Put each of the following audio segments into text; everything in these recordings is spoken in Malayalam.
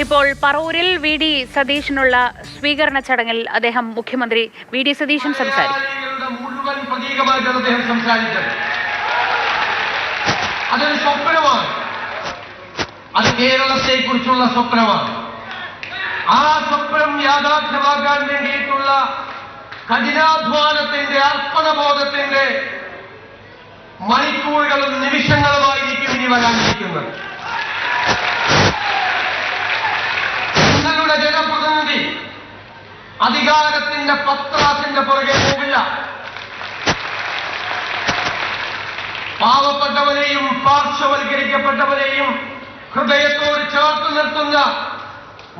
ഇപ്പോൾ പറവൂരിൽ വി.ഡി. സതീശനുള്ള സ്വീകരണ ചടങ്ങിൽ അദ്ദേഹം മുഖ്യമന്ത്രി വി.ഡി. സതീശൻ സംസാരിച്ചു. മുഴുവൻ പ്രതീകമായിട്ടാണ് അദ്ദേഹം സംസാരിച്ചത്. അതൊരു സ്വപ്നമാണ്, അത് കേരളത്തെ കുറിച്ചുള്ള സ്വപ്നമാണ്. ആ സ്വപ്നം യാഥാർത്ഥ്യമാക്കാൻ വേണ്ടിയിട്ടുള്ള കഠിനാധ്വാനത്തിന്റെ അർപ്പണബോധത്തിന്റെ മണിക്കൂറുകളും നിമിഷങ്ങളുമായിരിക്കും ഇനി വരാനിരിക്കുന്നത്. നിങ്ങളുടെ ജനപ്രതിനിധി അധികാരത്തിന്റെ പത്രാസിന്റെ പുറകെ പോകില്ല. പാവപ്പെട്ടവരെയും പാർശ്വവൽക്കരിക്കപ്പെട്ടവരെയും ഹൃദയത്തോട് ചേർത്ത് നിർത്തുന്ന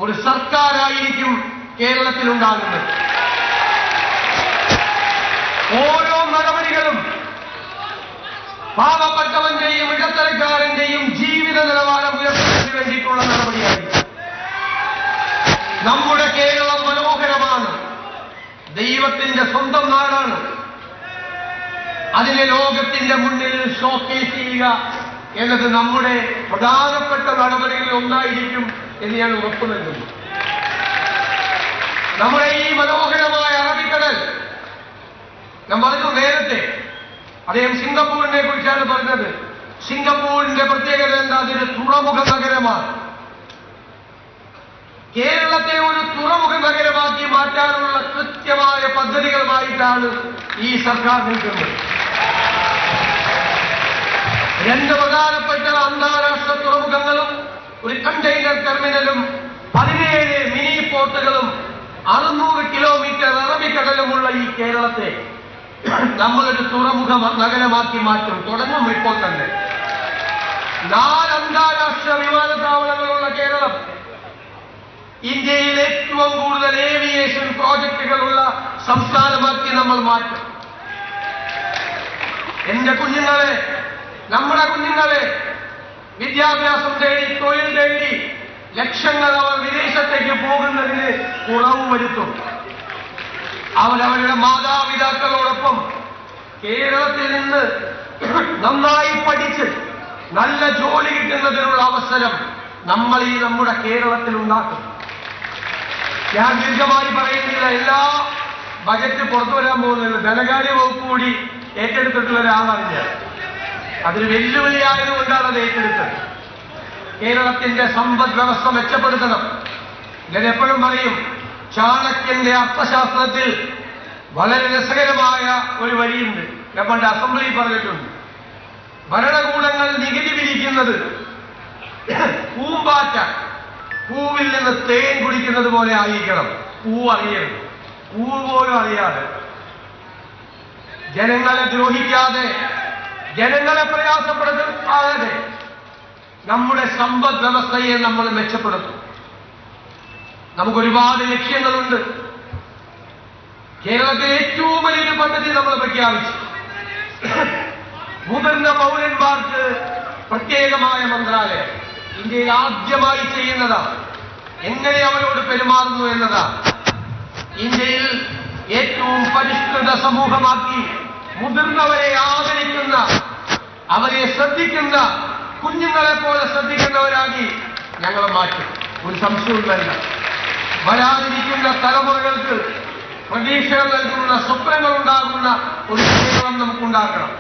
ഒരു സർക്കാരായിരിക്കും കേരളത്തിലുണ്ടാകുന്നത്. ഓരോ നടപടികളും പാവപ്പെട്ടവന്റെയും ഇടത്തരക്കാരന്റെയും ജീവിത നിലവാരം ഉയർത്തുന്നതിന് വേണ്ടിയിട്ടുള്ള നടപടിയായിരിക്കും. നമ്മുടെ കേരളം മനോഹരമാണ്, ദൈവത്തിന്റെ സ്വന്തം നാടാണ്. അതിനെ ലോകത്തിന്റെ മുന്നിൽ ഷോക്കേസ് ചെയ്യുക എന്നത് നമ്മുടെ പ്രധാനപ്പെട്ട നടപടികളിൽ ഒന്നായിരിക്കും എന്ന് ഞാൻ ഉറപ്പു നൽകുന്നു. നമ്മുടെ ഈ മനോഹരമായ അറബിക്കടൽ, ഞാൻ പറഞ്ഞു നേരത്തെ, അദ്ദേഹം സിംഗപ്പൂരിനെ കുറിച്ചാണ് പറഞ്ഞത്. സിംഗപ്പൂരിന്റെ പ്രത്യേകത എന്താ? അതൊരു തുറമുഖ നഗരമാണ്. കേരളത്തെ ഒരു തുറമുഖ നഗരമാക്കി മാറ്റാനുള്ള കൃത്യമായ പദ്ധതികളുമായിട്ടാണ് ഈ സർക്കാർ നിൽക്കുന്നത്. 2 പ്രധാനപ്പെട്ട അന്താരാഷ്ട്ര തുറമുഖങ്ങളും ഒരു കണ്ടെയ്നർ ടെർമിനലും 17 മിനി പോർട്ടുകളും 600 കിലോമീറ്റർ അറബിക്കടലുമുള്ള ഈ കേരളത്തെ നമ്മളൊരു തുറമുഖ നഗരമാക്കി മാറ്റും. തുടങ്ങും ഇപ്പോൾ തന്നെ. 4 അന്താരാഷ്ട്ര വിമാനത്താവളങ്ങളുള്ള കേരളം ഇന്ത്യയിൽ ഏറ്റവും കൂടുതൽ ഏവിയേഷൻ പ്രോജക്റ്റുകളുള്ള സംസ്ഥാനമാക്കി നമ്മൾ മാറ്റും. എന്റെ കുഞ്ഞുങ്ങളെ, നമ്മുടെ കുഞ്ഞുങ്ങളെ വിദ്യാഭ്യാസം തേടി, തൊഴിൽ തേടി ലക്ഷങ്ങൾ അവർ വിദേശത്തേക്ക് പോകുന്നതിന് കുറവ് വരുത്തും. അവരവരുടെ മാതാപിതാക്കളോടൊപ്പം കേരളത്തിൽ നിന്ന് നന്നായി പഠിച്ച് നല്ല ജോലി കിട്ടുന്നതിനുള്ള അവസരം നമ്മൾ ഈ നമ്മുടെ കേരളത്തിൽ ഉണ്ടാക്കും. ഞാൻ ദീർഘമായി പറയുന്നില്ല. എല്ലാ ബജറ്റ് പുറത്തു വരാൻ പോകുന്നത് ധനകാര്യ വകുപ്പ് കൂടി ഏറ്റെടുത്തിട്ടുള്ള ഒരാളാണ് ഞാൻ. അതൊരു വെല്ലുവിളിയായതുകൊണ്ടാണ് അത് ഏറ്റെടുത്തത്. കേരളത്തിന്റെ സമ്പദ് വ്യവസ്ഥ മെച്ചപ്പെടുത്തണം. ഞാൻ എപ്പോഴും പറയും, ചാണക്യന്റെ അർത്ഥശാസ്ത്രത്തിൽ വളരെ രസകരമായ ഒരു വരിയുണ്ട്. ഞാൻ പണ്ട് അസംബ്ലിയിൽ പറഞ്ഞിട്ടുണ്ട്. ഭരണകൂടങ്ങൾ നികുതി പിരിക്കുന്നത് പൂമ്പാറ്റ പൂവിൽ നിന്ന് തേൻ കുടിക്കുന്നത് പോലെ ആയിരിക്കണം. പൂവ് അറിയരുത്, പൂവ് പോലും അറിയാതെ, ജനങ്ങളെ ദ്രോഹിക്കാതെ, ജനങ്ങളെ പ്രയാസപ്പെടുത്താതെ നമ്മുടെ സമ്പദ് വ്യവസ്ഥയെ നമ്മൾ മെച്ചപ്പെടുത്തും. നമുക്കൊരുപാട് ലക്ഷ്യങ്ങളുണ്ട്. കേരളത്തിലെ ഏറ്റവും വലിയൊരു പദ്ധതി നമ്മൾ പ്രഖ്യാപിച്ചു. മുതിർന്ന പൗരന്മാർക്ക് പ്രത്യേകമായ മന്ത്രാലയം. ഇന്ത്യയിൽ ആദ്യമായി ചെയ്യുന്നതാണ്. എങ്ങനെ അവരോട് പെരുമാറുന്നു എന്നതാണ്. ഇന്ത്യയിൽ ഏറ്റവും പരിഷ്കൃത സമൂഹമാക്കി മുതിർന്നവരെ ആദരിക്കുന്ന, അവരെ ശ്രദ്ധിക്കുന്ന, കുഞ്ഞുങ്ങളെ പോലെ ശ്രദ്ധിക്കുന്നവരാക്കി ഞങ്ങൾ മാറ്റും. ഒരു സംശയവും വേണ്ട. വരാനിരിക്കുന്ന തലമുറകൾക്ക് പ്രതീക്ഷകൾ നൽകുന്ന, സ്വപ്നങ്ങൾ ഉണ്ടാകുന്ന ഒരു കേരളം നമുക്കുണ്ടാക്കണം.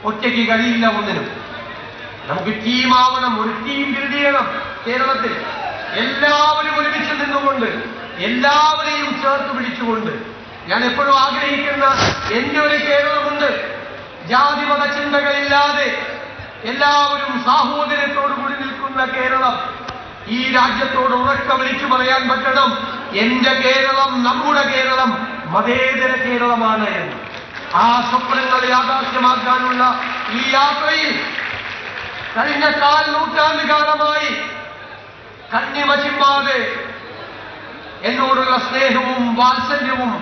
ഒറ്റയ്ക്ക് കഴിയില്ല ഒന്നിനും. നമുക്ക് ടീമാവണം, ഒരു ടീം ബിൽഡ് ചെയ്യണം. കേരളത്തിൽ എല്ലാവരും ഒരുമിച്ച് നിന്നുകൊണ്ട്, എല്ലാവരെയും ചേർത്ത് പിടിച്ചുകൊണ്ട്, ഞാൻ എപ്പോഴും ആഗ്രഹിക്കുന്ന എന്റെ ഒരു കേരളമുണ്ട്. ജാതിമത ചിന്തകളില്ലാതെ എല്ലാവരും സാഹോദര്യത്തോടു കൂടി നിൽക്കുന്ന കേരളം. ഈ രാജ്യത്തോട് ഉറക്കെ വിളിച്ചു പറയാൻ പറ്റണം, എന്റെ കേരളം, നമ്മുടെ കേരളം മതേതര കേരളമാണ് എന്ന്. ആ സ്വപ്നങ്ങൾ യാഥാർത്ഥ്യമാക്കാനുള്ള ഈ യാത്രയിൽ കഴിഞ്ഞ 4 നൂറ്റാണ്ട് കാലമായി കണ്ണിമ ചിമ്മാതെ എന്നോടുള്ള സ്നേഹവും വാത്സല്യവും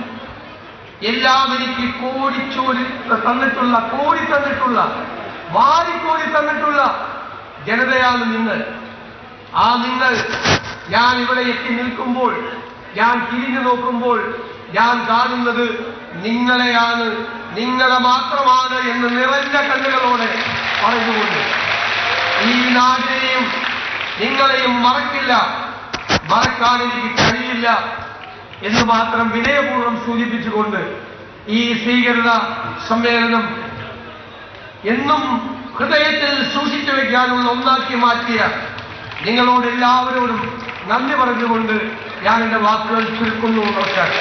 എല്ലാം എനിക്ക് കോടി തന്നിട്ടുള്ള വാരിക്കോടി തന്നിട്ടുള്ള ജനതയാണ് നിങ്ങൾ. ആ നിങ്ങൾ, ഞാൻ ഇവിടെ എത്തി നിൽക്കുമ്പോൾ, ഞാൻ തിരിഞ്ഞു നോക്കുമ്പോൾ ഞാൻ കാണുന്നത് നിങ്ങളെയാണ്, നിങ്ങളെ മാത്രമാണ് എന്ന് നിറഞ്ഞ കണ്ണുകളോടെ പറഞ്ഞുകൊണ്ട് ഈ നാടിനെയും നിങ്ങളെയും മറക്കില്ല. മറക്കാൻ എനിക്ക് കഴിയില്ല എന്ന് മാത്രം വിനയപൂർവ്വം സൂചിപ്പിച്ചുകൊണ്ട് ഈ സ്വീകരണ സമ്മേളനം എന്നും ഹൃദയത്തിൽ സൂക്ഷിച്ചു വയ്ക്കാനുള്ള ഒന്നാക്കി മാറ്റിയ നിങ്ങളോട് എല്ലാവരോടും നന്ദി പറഞ്ഞുകൊണ്ട് ഞാൻ എന്റെ വാക്കുകൾ ചുരുക്കുന്നു. നമസ്കാരം.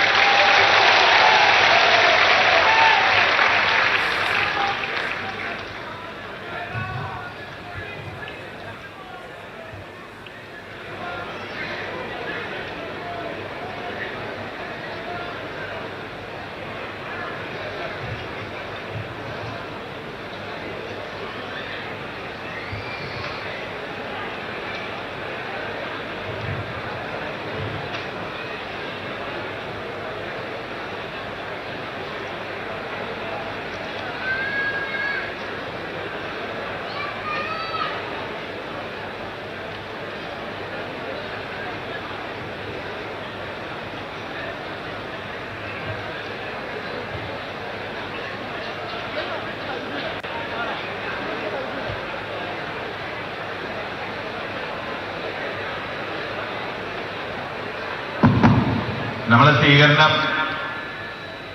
നമ്മൾ സ്വീകരണം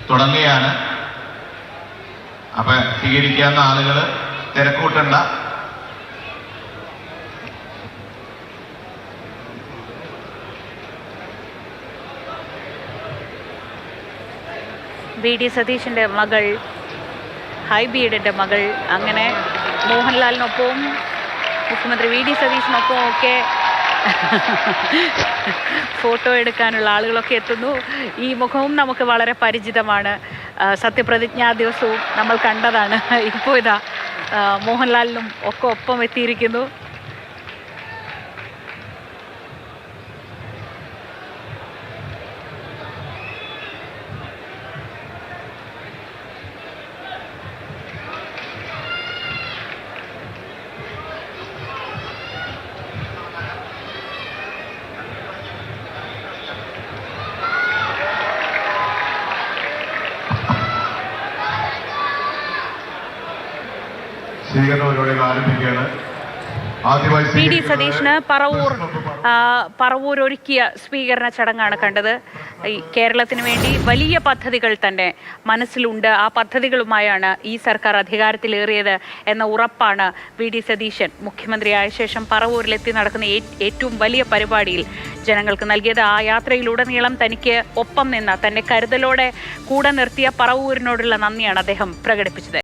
തുടങ്ങുകയാണ്. അപ്പൊ സ്വീകരിക്കാവുന്ന ആളുകൾ തിരക്കൂട്ടണ്ട. വി ഡി സതീശിൻ്റെ മകൾ ഹൈബിയുടെ മകൾ അങ്ങനെ മോഹൻലാലിനൊപ്പവും മുഖ്യമന്ത്രി വി ഡി സതീശിനൊപ്പവും ഒക്കെ ഫോട്ടോ എടുക്കാനുള്ള ആളുകളൊക്കെ എത്തുന്നു. ഈ മുഖവും നമുക്ക് വളരെ പരിചിതമാണ്. സത്യപ്രതിജ്ഞാ ദിവസവും നമ്മൾ കണ്ടതാണ്. ഇപ്പോൾ ഇതാ മോഹൻലാലിനും ഒക്കെ ഒപ്പം എത്തിയിരിക്കുന്നു. സ്വീകരണം ആരംഭിക്കുകയാണ്. വി ഡി സതീഷിന് പറവൂർ ഒരുക്കിയ സ്വീകരണ ചടങ്ങാണ് കണ്ടത്. ഈ കേരളത്തിന് വേണ്ടി വലിയ പദ്ധതികൾ തന്നെ മനസ്സിലുണ്ട്. ആ പദ്ധതികളുമായാണ് ഈ സർക്കാർ അധികാരത്തിലേറിയത് എന്ന ഉറപ്പാണ് വി ഡി സതീശൻ മുഖ്യമന്ത്രിയായ ശേഷം പറവൂരിലെത്തി നടക്കുന്ന ഏറ്റവും വലിയ പരിപാടിയിൽ ജനങ്ങൾക്ക് നൽകിയത്. ആ യാത്രയിലുടനീളം തനിക്ക് ഒപ്പം നിന്ന തന്നെ കരുതലോടെ കൂടെ നിർത്തിയ പറവൂരിനോടുള്ള നന്ദിയാണ് അദ്ദേഹം പ്രകടിപ്പിച്ചത്.